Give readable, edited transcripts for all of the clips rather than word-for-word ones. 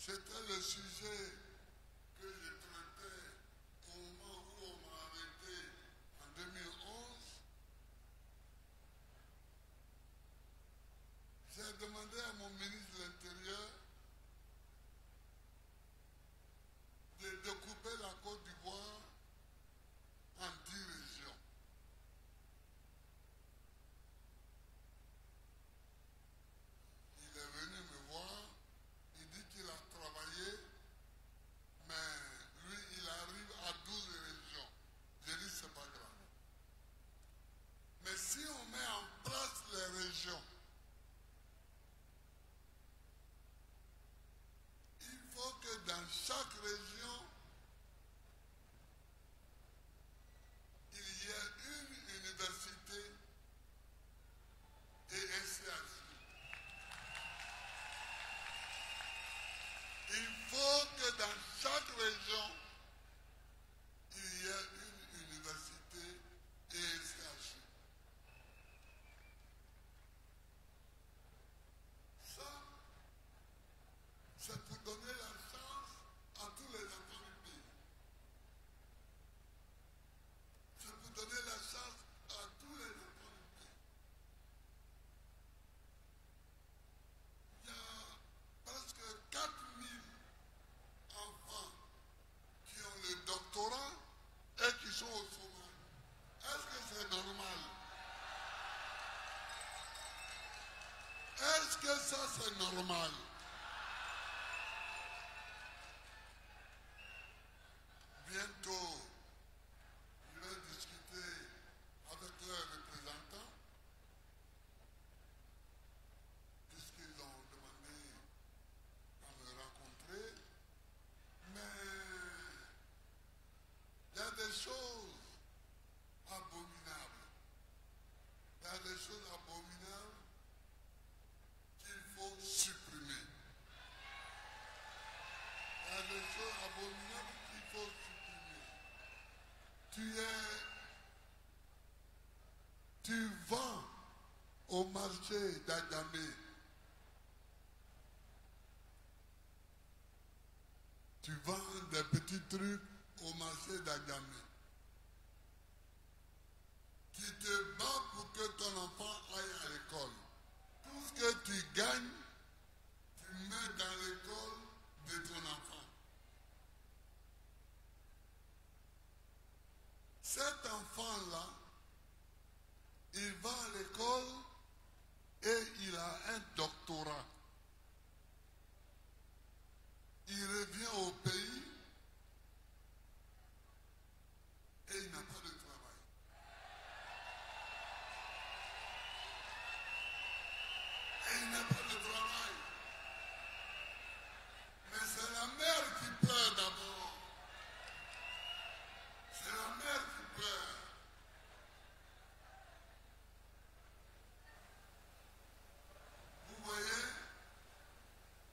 C'était le sujet que je traitais au moment où on m'a arrêté en 2011. J'ai demandé à mon ministre de l'Intérieur de découper la Côte d'Ivoire en 10 régions. Il est venu me voir, il dit qu'il a travaillé, mais lui, il arrive à 12 régions. J'ai dit, c'est pas grave. Mais si on met en place les régions, il faut que dans chaque région, il y ait une université et un CHU. Il faut que dans chaque région, il y ait une université et un CHU. Ça, c'est pour donner la chance à tous les enfants du pays. C'est pour donner la chance à tous les enfants du pays. Il y a presque 4000 enfants qui ont le doctorat et qui sont au chômage. Est-ce que c'est normal? Est-ce que ça c'est normal? Bientôt, je vais discuter avec leurs représentants, puisqu'ils ont demandé à me rencontrer. Mais il y a des choses abominables. Il y a des choses abominables qu'il faut supprimer. Il y a des choses abominables qu'il faut supprimer. Tu vends au marché d'Adamé. Tu vends des petits trucs au marché d'Adamé. Tu te bats pour que ton enfant aille à l'école. Tout ce que tu gagnes, tu mets dans l'école de ton enfant. Cet enfant-là, il va à l'école et il a un doctorat. Il revient au pays et il n'a pas de travail. Et il n'a pas de travail. Mais c'est la mère qui pleure d'abord. C'est la mère qui pleure. Vous voyez?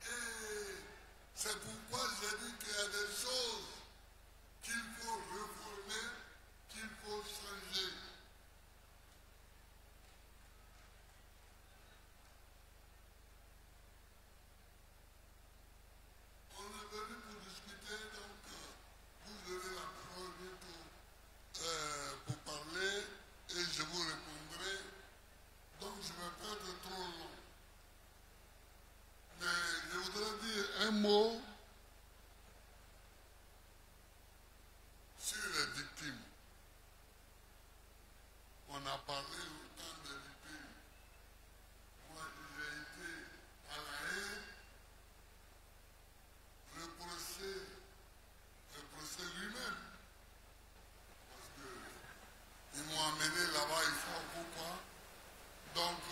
Et c'est pourquoi j'ai dit qu'il y a des choses qu'il faut reformer, qu'il faut changer. On est venu pour discuter, donc vous aurez la parole bientôt pour parler et je vous répondrai. Donc je ne vais pas être trop long. Mais je voudrais dire un mot sur les victimes. On a parlé longtemps des victimes. Moi, j'ai été à la haine. Le procès lui-même. Parce qu'ils m'ont amené là-bas, ils savent pourquoi. Donc,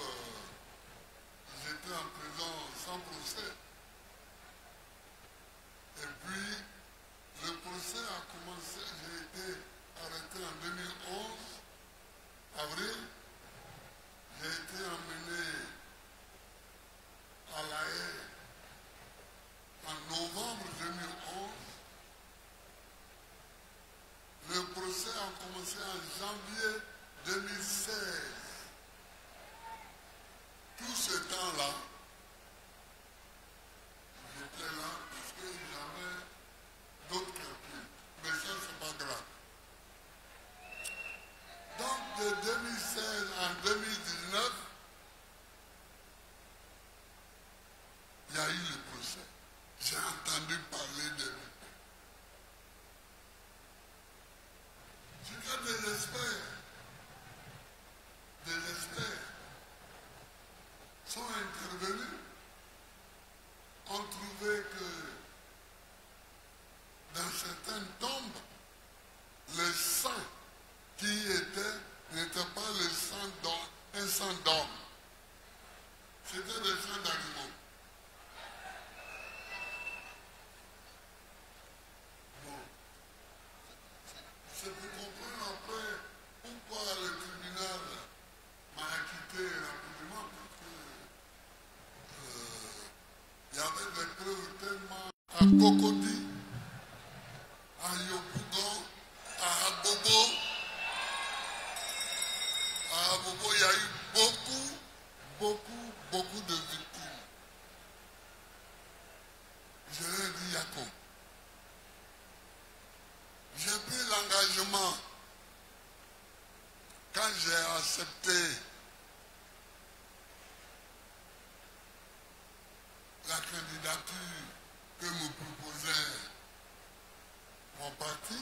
j'étais en prison sans procès. Et puis, le procès a commencé, j'ai été arrêté en 2011, avril. J'ai été emmené à La Haye en novembre 2011. Le procès a commencé en janvier 2016. Tout ce temps-là, j'étais là parce y a eu le procès. J'ai entendu parler de lui. C'est que des experts sont intervenus, ont trouvé que dans certaines tombes, le sang qui était n'était pas le sang d'homme, un sang d'homme. C'était le sang d'animaux. Bon. C'est pour comprendre après pourquoi le tribunal m'a acquitté rapidement, parce que il y avait des preuves tellement à Cocody, à Yopougon, à Abobo. À Abobo, il y a eu beaucoup de victimes. Je leur ai dit, Jacob, j'ai pris l'engagement quand j'ai accepté la candidature que me proposait mon parti.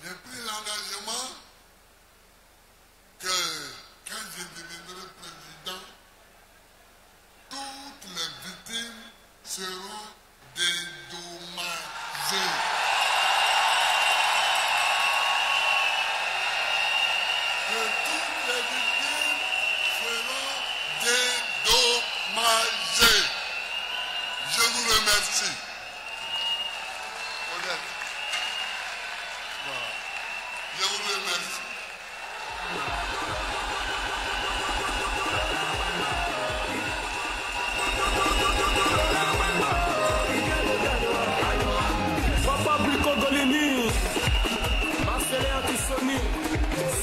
J'ai pris l'engagement que quand je deviendrai président, toutes les victimes seront dédommagées. Que toutes les victimes seront dédommagées. Je vous remercie. Honnête. Voilà. Je vous remercie.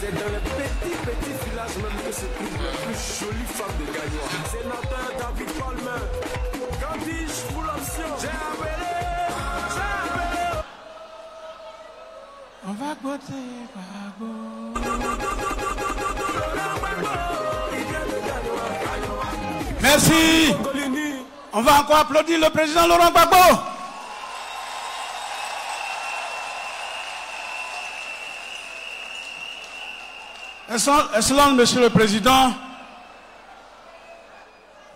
C'est dans les petits villages même que se trouve la plus jolie femme de Gagnoa. Sénateur David Palmer, quand dis-je pour l'option? J'ai appelé. On va goûter Gbagbo. Merci. On va encore applaudir le président Laurent Gbagbo. Excellent, Monsieur le Président,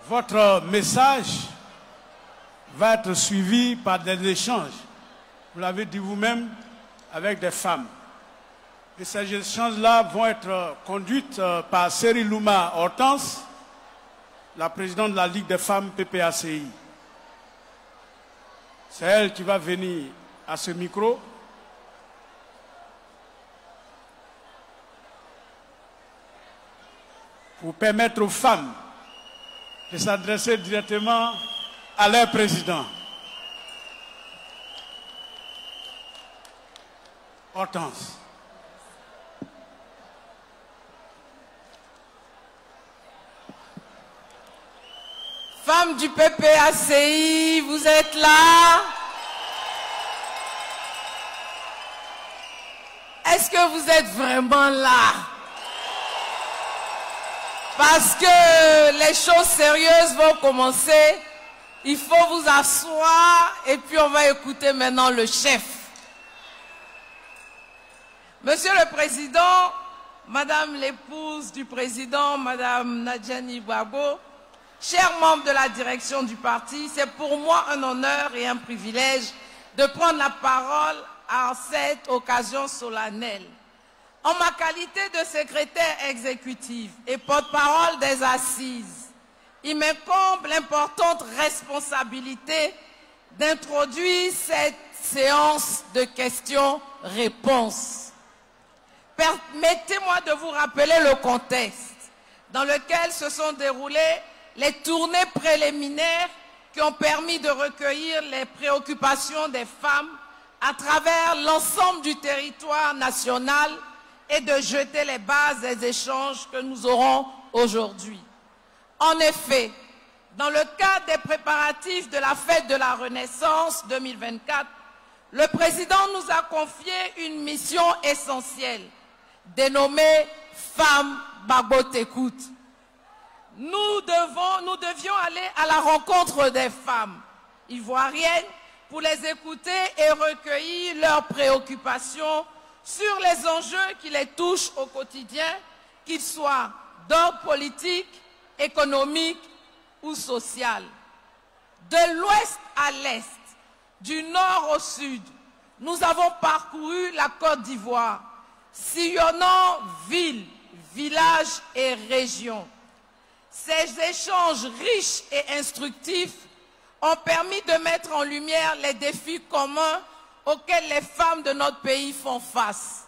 votre message va être suivi par des échanges, vous l'avez dit vous-même, avec des femmes. Et ces échanges-là vont être conduites par Serilouma Hortense, la présidente de la Ligue des femmes PPACI. C'est elle qui va venir à ce micro. Pour permettre aux femmes de s'adresser directement à leur président. Hortense. Femmes du PPACI, vous êtes là? Est-ce que vous êtes vraiment là? Parce que les choses sérieuses vont commencer. Il faut vous asseoir et puis on va écouter maintenant le chef. Monsieur le Président, Madame l'épouse du Président, Madame Nadjani Gbagbo, chers membres de la direction du parti, c'est pour moi un honneur et un privilège de prendre la parole à cette occasion solennelle. En ma qualité de secrétaire exécutif et porte-parole des assises, il m'incombe l'importante responsabilité d'introduire cette séance de questions-réponses. Permettez-moi de vous rappeler le contexte dans lequel se sont déroulées les tournées préliminaires qui ont permis de recueillir les préoccupations des femmes à travers l'ensemble du territoire national et de jeter les bases des échanges que nous aurons aujourd'hui. En effet, dans le cadre des préparatifs de la fête de la Renaissance 2024, le président nous a confié une mission essentielle, dénommée « Femmes Gbagbo t'écoute ». nous devions aller à la rencontre des femmes ivoiriennes pour les écouter et recueillir leurs préoccupations sur les enjeux qui les touchent au quotidien, qu'ils soient d'ordre politique, économique ou social. De l'ouest à l'est, du nord au sud, nous avons parcouru la Côte d'Ivoire, sillonnant villes, villages et régions. Ces échanges riches et instructifs ont permis de mettre en lumière les défis communs auxquels les femmes de notre pays font face.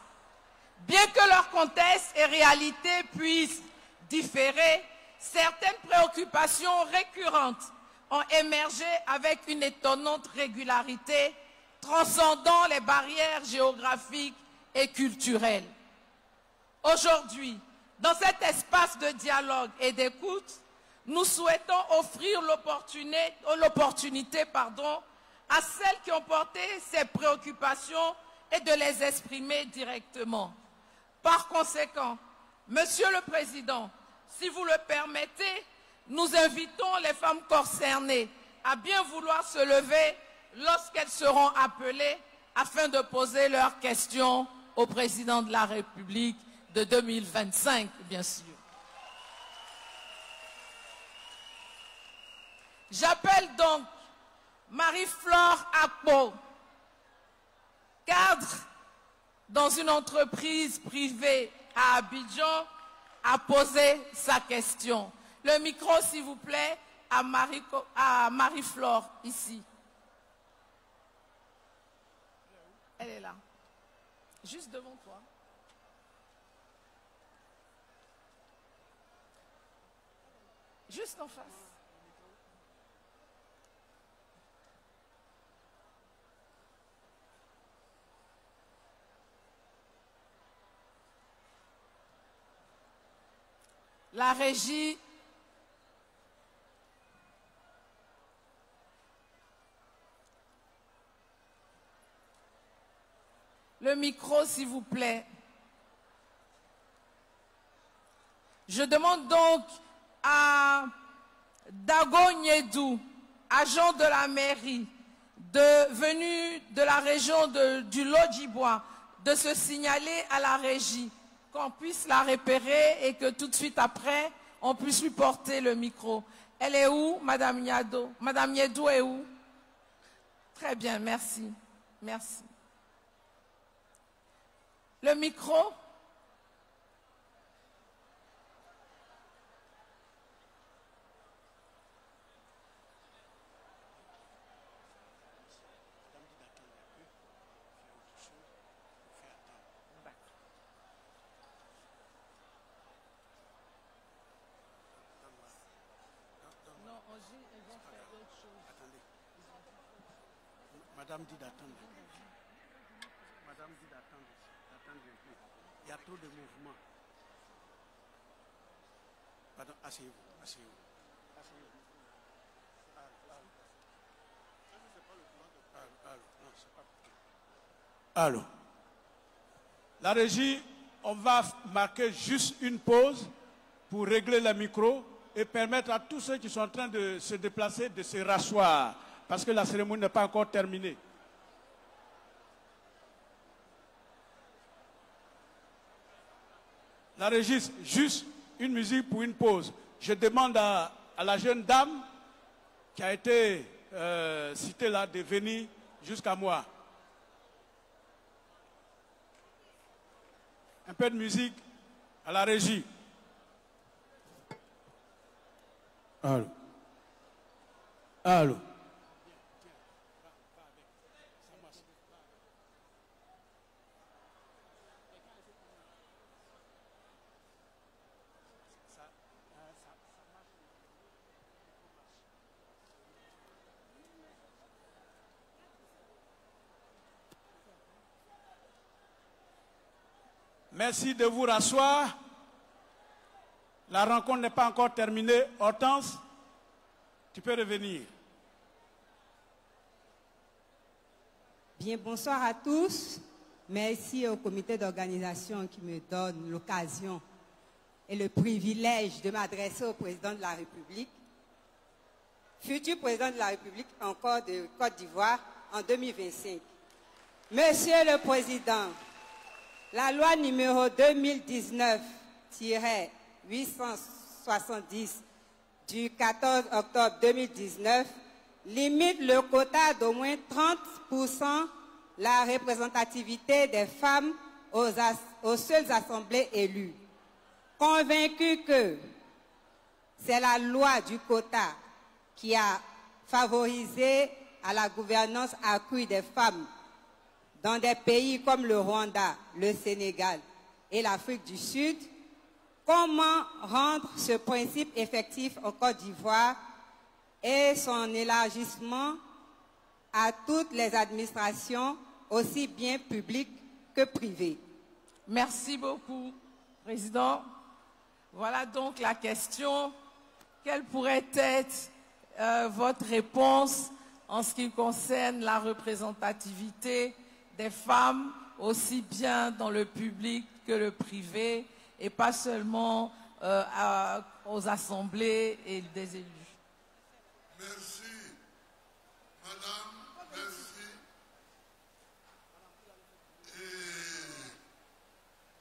Bien que leur contexte et réalité puissent différer, certaines préoccupations récurrentes ont émergé avec une étonnante régularité, transcendant les barrières géographiques et culturelles. Aujourd'hui, dans cet espace de dialogue et d'écoute, nous souhaitons offrir l'opportunité à celles qui ont porté ces préoccupations et de les exprimer directement. Par conséquent, Monsieur le Président, si vous le permettez, nous invitons les femmes concernées à bien vouloir se lever lorsqu'elles seront appelées afin de poser leurs questions au Président de la République de 2025, bien sûr. J'appelle donc Marie-Flore Akpo, cadre dans une entreprise privée à Abidjan, à poser sa question. Le micro, s'il vous plaît, à Marie-Flore, ici. Elle est là. Juste devant toi. Juste en face. La régie. Le micro, s'il vous plaît. Je demande donc à Dago Niedou, agent de la mairie, venu de la région du Lodjibois, de se signaler à la régie, qu'on puisse la repérer et que tout de suite après, on puisse lui porter le micro. Elle est où, Madame Niado? Madame Niedou est où? Très bien, merci. Merci. Le micro. Madame dit d'attendre. Madame dit d'attendre. Il y a trop de mouvements. Pardon, asseyez-vous, asseyez-vous. Alors, la régie, on va marquer juste une pause pour régler le micro et permettre à tous ceux qui sont en train de se déplacer de se rasseoir parce que la cérémonie n'est pas encore terminée. La régie, juste une musique pour une pause. Je demande à la jeune dame qui a été citée là de venir jusqu'à moi. Un peu de musique à la régie. Allô. Allô. Merci de vous rasseoir. La rencontre n'est pas encore terminée. Hortense, tu peux revenir. Bien, bonsoir à tous. Merci au comité d'organisation qui me donne l'occasion et le privilège de m'adresser au président de la République, futur président de la République encore de Côte d'Ivoire en 2025. Monsieur le Président, la loi numéro 2019-870 du 14 octobre 2019 limite le quota d'au moins 30% la représentativité des femmes aux seules assemblées élues. Convaincu que c'est la loi du quota qui a favorisé à la gouvernance accrue des femmes dans des pays comme le Rwanda, le Sénégal et l'Afrique du Sud, comment rendre ce principe effectif en Côte d'Ivoire et son élargissement à toutes les administrations, aussi bien publiques que privées? Merci beaucoup, Président. Voilà donc la question. Quelle pourrait être votre réponse en ce qui concerne la représentativité des femmes, aussi bien dans le public que le privé, et pas seulement aux assemblées et des élus? Merci, Madame, merci. Et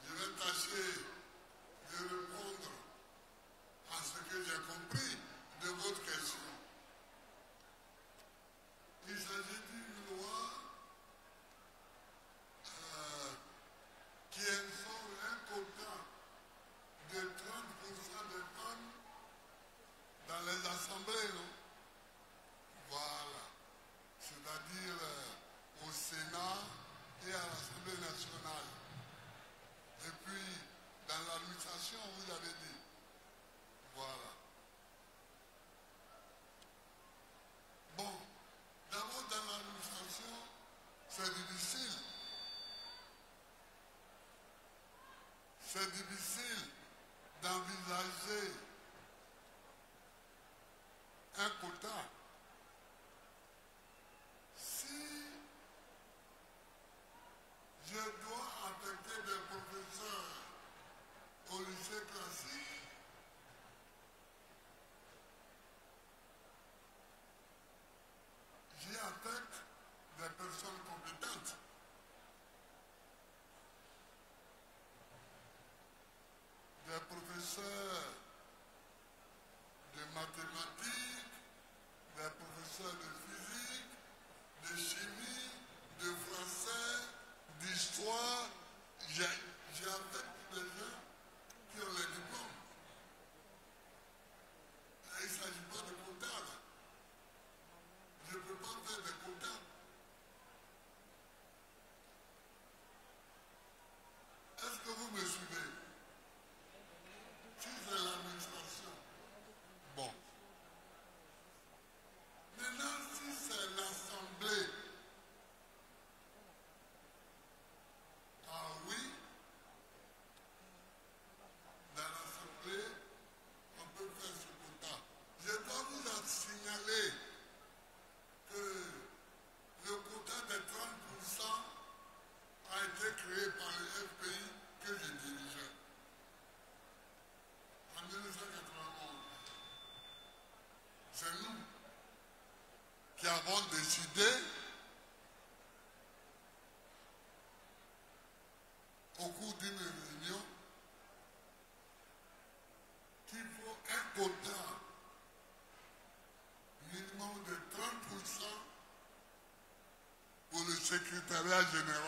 je vais tâcher de répondre à ce que j'ai compris de votre question. Il s'agit d'une loi qui instaure un quota de 30% de femmes dans les assemblées, non? Voilà. C'est-à-dire au Sénat et à l'Assemblée nationale. Et puis, dans l'administration, vous avez dit. Voilà. Bon, d'abord dans l'administration, c'est difficile. C'est difficile d'envisager un quota si je dois affecter des professeurs au lycée classique. J'y affecte des personnes compétentes. Des professeurs de mathématiques, des professeurs de physique, de chimie, de français, d'histoire. J'ai affecté des gens qui ont les diplômes. Il ne s'agit pas de quotas. Je ne peux pas faire des quotas. Est-ce que vous me suivez? Si c'est l'administration. Bon. Maintenant, si c'est l'Assemblée, ah oui, dans l'Assemblée, on peut faire ce quota. Je dois vous signaler que le quota de 30% a été créé par le FPI que je dirigeais. En 1991, c'est nous qui avons décidé au cours d'une réunion qu'il faut un quota minimum de 30% pour le secrétariat général